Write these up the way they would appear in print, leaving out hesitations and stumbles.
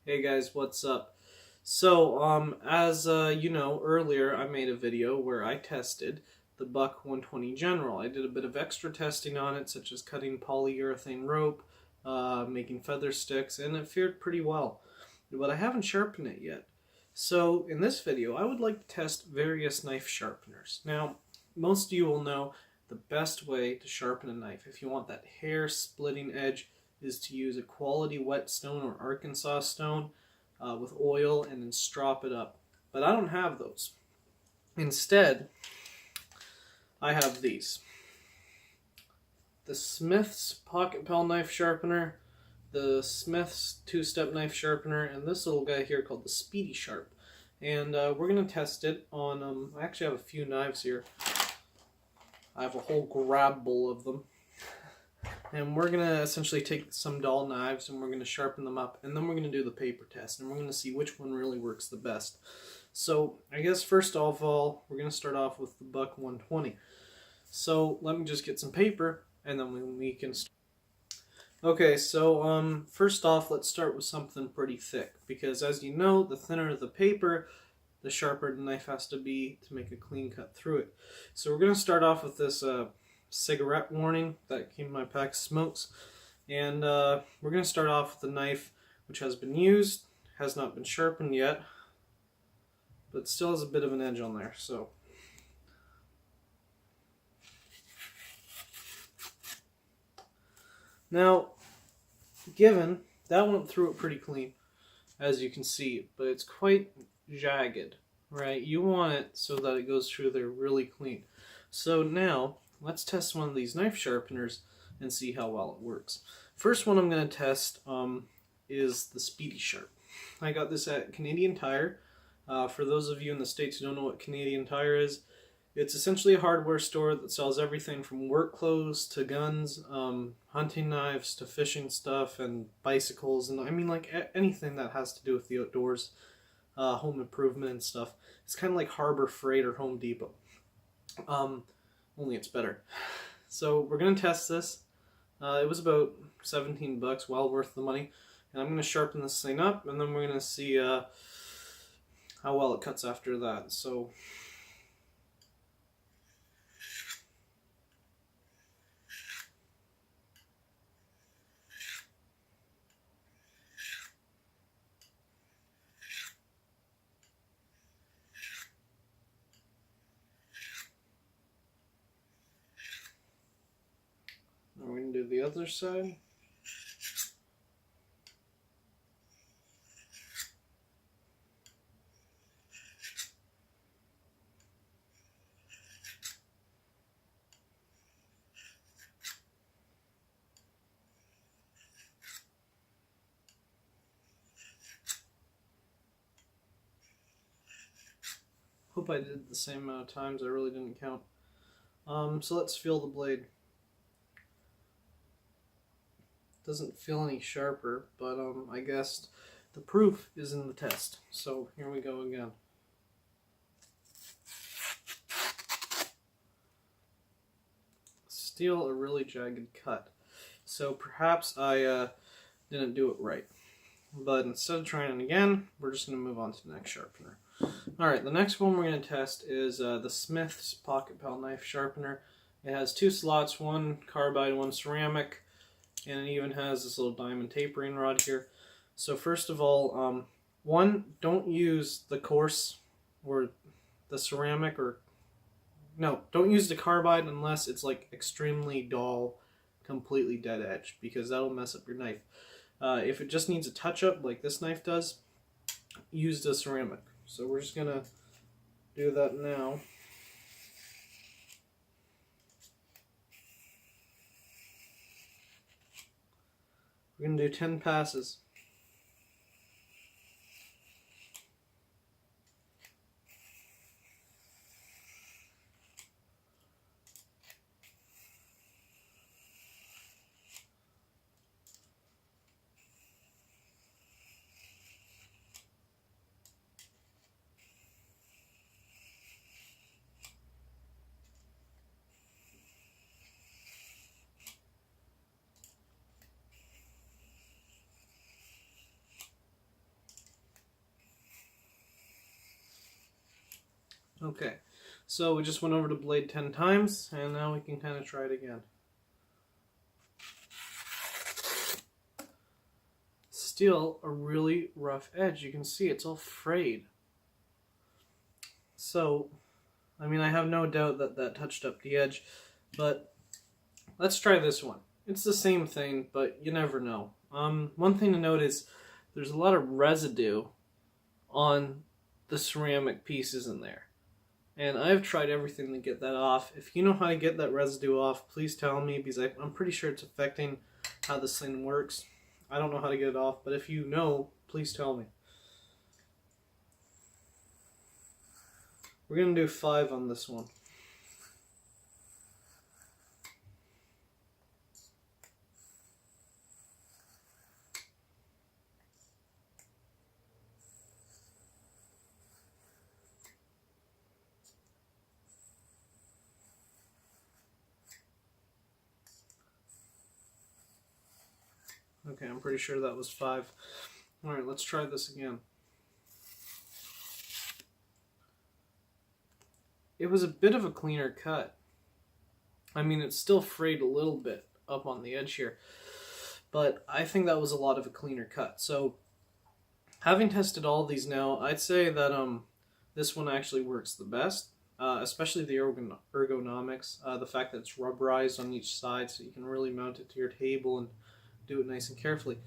Hey guys, what's up? As you know, earlier I made a video where I tested the Buck 120 General. I did a bit of extra testing on it, such as cutting polyurethane rope, making feather sticks, and it fared pretty well. But I haven't sharpened it yet. So in this video, I would like to test various knife sharpeners. Now, most of you will know the best way to sharpen a knife, if you want that hair-splitting edge, is to use a quality whetstone or Arkansas stone with oil and then strop it up. But I don't have those. Instead, I have these. The Smith's Pocket Pell Knife Sharpener, the Smith's two-step knife sharpener, and this little guy here called the Speedy Sharp. And we're going to test it on, I actually have a few knives here. I have a whole grab bowl of them. And we're going to essentially take some dull knives and we're going to sharpen them up. And then we're going to do the paper test. And we're going to see which one really works the best. So I guess first of all, we're going to start off with the Buck 120. So let me just get some paper and then we can start. Okay, so first off, let's start with something pretty thick. Because as you know, the thinner the paper, the sharper the knife has to be to make a clean cut through it. So we're going to start off with this cigarette warning that came in my pack of smokes, and we're going to start off with the knife which has been used, has not been sharpened yet, but still has a bit of an edge on there. So now, given that went through it pretty clean, as you can see, but it's quite jagged, right? You want it so that it goes through there really clean. So now let's test one of these knife sharpeners and see how well it works. First one I'm going to test is the Speedy Sharp. I got this at Canadian Tire. For those of you in the States who don't know what Canadian Tire is, it's essentially a hardware store that sells everything from work clothes to guns, hunting knives to fishing stuff and bicycles, and I mean like anything that has to do with the outdoors, home improvement and stuff. It's kind of like Harbor Freight or Home Depot. Only it's better. So we're going to test this. It was about 17 bucks, well worth the money. And I'm going to sharpen this thing up, and then we're going to see how well it cuts after that. So we're going to do the other side. Hope I did it the same amount of times. I really didn't count. So let's feel the blade. Doesn't feel any sharper, but I guess the proof is in the test. So here we go again. Still a really jagged cut. So perhaps I didn't do it right. But instead of trying it again, we're just going to move on to the next sharpener. Alright, the next one we're going to test is the Smith's Pocket Pell Knife Sharpener. It has two slots, one carbide, one ceramic, and it even has this little diamond tapering rod here. So first of all, one, don't use the coarse or the ceramic, or no, don't use the carbide unless it's like extremely dull, completely dead edge, because that'll mess up your knife. If it just needs a touch-up like this knife does, use the ceramic. So we're just going to do that now. We're going to do 10 passes. Okay, so we just went over the blade 10 times, and now we can kind of try it again. Still a really rough edge. You can see it's all frayed. So, I mean, I have no doubt that that touched up the edge, but let's try this one. It's the same thing, but you never know. One thing to note is there's a lot of residue on the ceramic pieces in there. And I've tried everything to get that off. If you know how to get that residue off, please tell me, because I'm pretty sure it's affecting how this thing works. I don't know how to get it off, but if you know, please tell me. We're going to do 5 on this one. Okay, I'm pretty sure that was 5. Alright, let's try this again. It was a bit of a cleaner cut. I mean, it's still frayed a little bit up on the edge here, but I think that was a lot of a cleaner cut. So, having tested all these now, I'd say that this one actually works the best, especially the ergonomics, the fact that it's rubberized on each side so you can really mount it to your table and do it nice and carefully.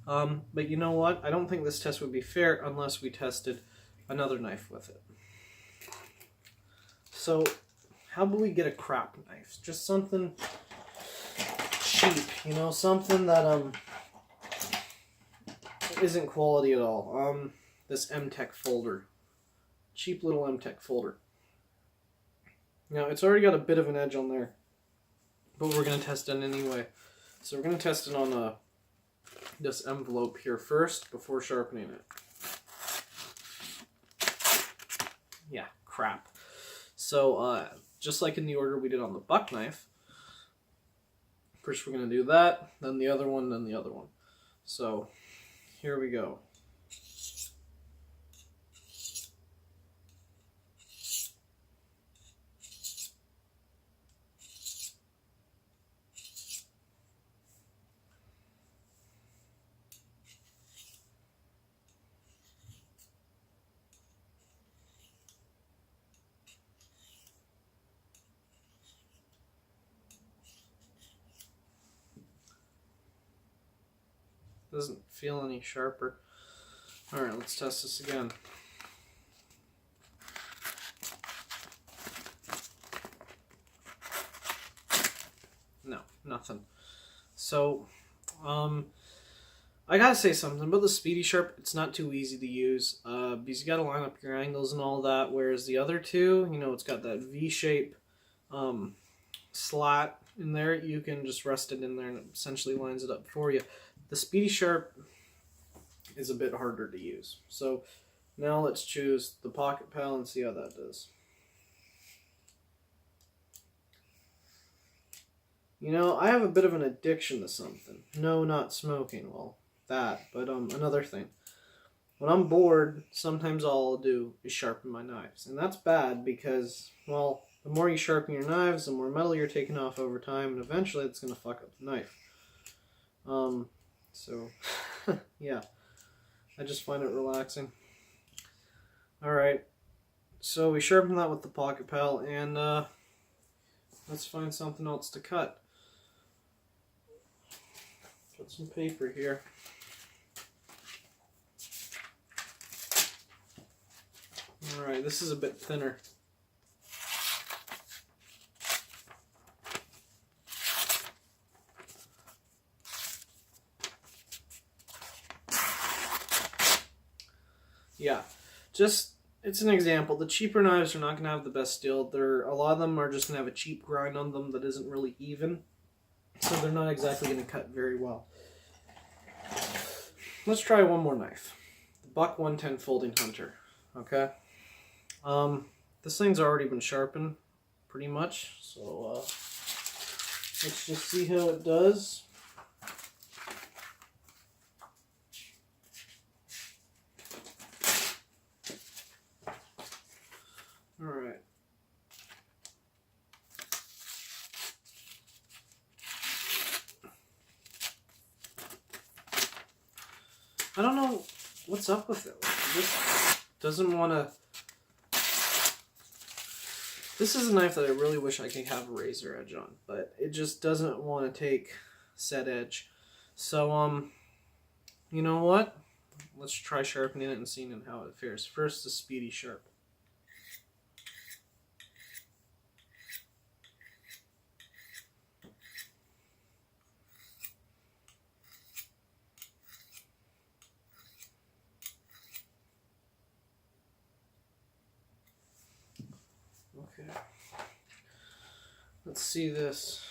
But you know what? I don't think this test would be fair unless we tested another knife with it. So, how about we get a crap knife? Just something cheap, you know, something that isn't quality at all. This M-Tech folder. Cheap little M-Tech folder. Now, it's already got a bit of an edge on there, but we're going to test it anyway. So we're going to test it on this envelope here first before sharpening it. Yeah, crap. So, just like in the order we did on the buck knife, first we're going to do that, then the other one, then the other one. So, here we go. Doesn't feel any sharper. Alright, let's test this again. No, nothing. So, I gotta say something about the Speedy Sharp. It's not too easy to use, because you gotta line up your angles and all that, whereas the other two, you know, it's got that V-shape slat in there. You can just rest it in there and it essentially lines it up for you. The Speedy Sharp is a bit harder to use. So now let's choose the Pocket Pal and see how that does. You know, I have a bit of an addiction to something. No, not smoking, well, that, but another thing. When I'm bored, sometimes all I'll do is sharpen my knives. And that's bad because, well, the more you sharpen your knives, the more metal you're taking off over time, and eventually it's going to fuck up the knife. So, yeah, I just find it relaxing. Alright, so we sharpen that with the Pocket Pal, and let's find something else to cut. Got some paper here. Alright, this is a bit thinner. Yeah, just, it's an example. The cheaper knives are not going to have the best steel. A lot of them are just going to have a cheap grind on them that isn't really even. So they're not exactly going to cut very well. Let's try one more knife. The Buck 110 Folding Hunter. Okay? This thing's already been sharpened, pretty much. So, let's just see how it does. Alright. I don't know what's up with it. Like, it just doesn't want to... This is a knife that I really wish I could have a razor edge on, but it just doesn't want to take set edge. So, you know what? Let's try sharpening it and seeing how it fares. First, the speedy sharp. Okay. Let's see this.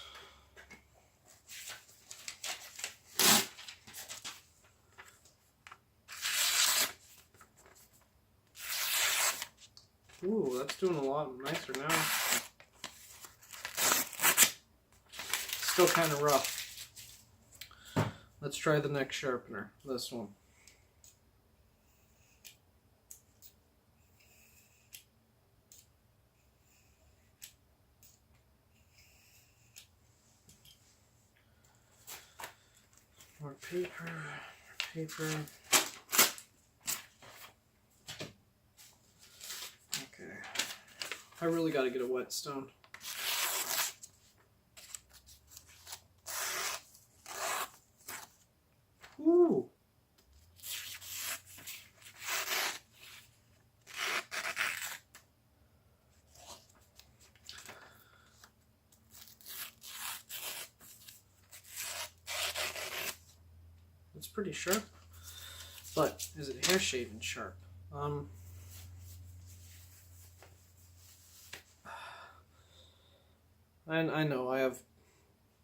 Ooh, that's doing a lot nicer now. Still kind of rough. Let's try the next sharpener, this one. More paper, paper. Okay. I really got to get a whetstone. Ooh. It's pretty sharp, but is it hair shaving sharp? I know I have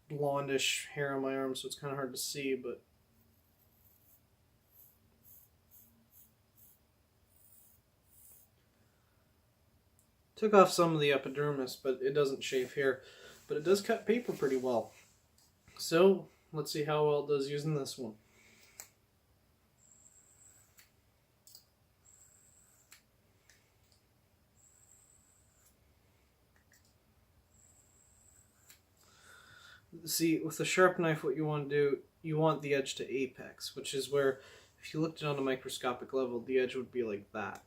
blondish hair on my arm, so it's kind of hard to see, but took off some of the epidermis, but it doesn't shave hair, but it does cut paper pretty well. So let's see how well it does using this one. See, with a sharp knife, what you want to do, you want the edge to apex, which is where, if you looked at it on a microscopic level, the edge would be like that.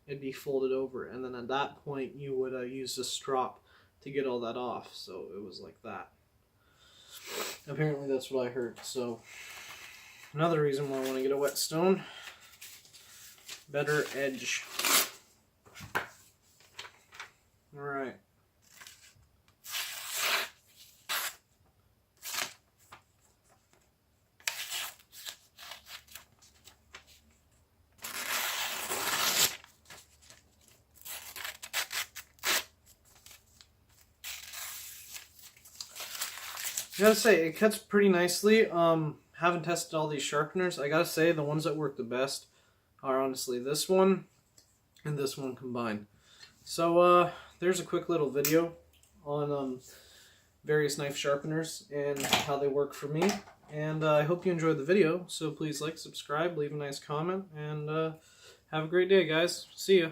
It'd be folded over, and then at that point, you would use a strop to get all that off, so it was like that. Apparently, that's what I heard, so another reason why I want to get a whetstone, better edge. Alright. I gotta say, it cuts pretty nicely. Haven't tested all these sharpeners. I gotta say, the ones that work the best are honestly this one and this one combined. So, there's a quick little video on various knife sharpeners and how they work for me. And I hope you enjoyed the video. So please like, subscribe, leave a nice comment, and have a great day, guys. See ya.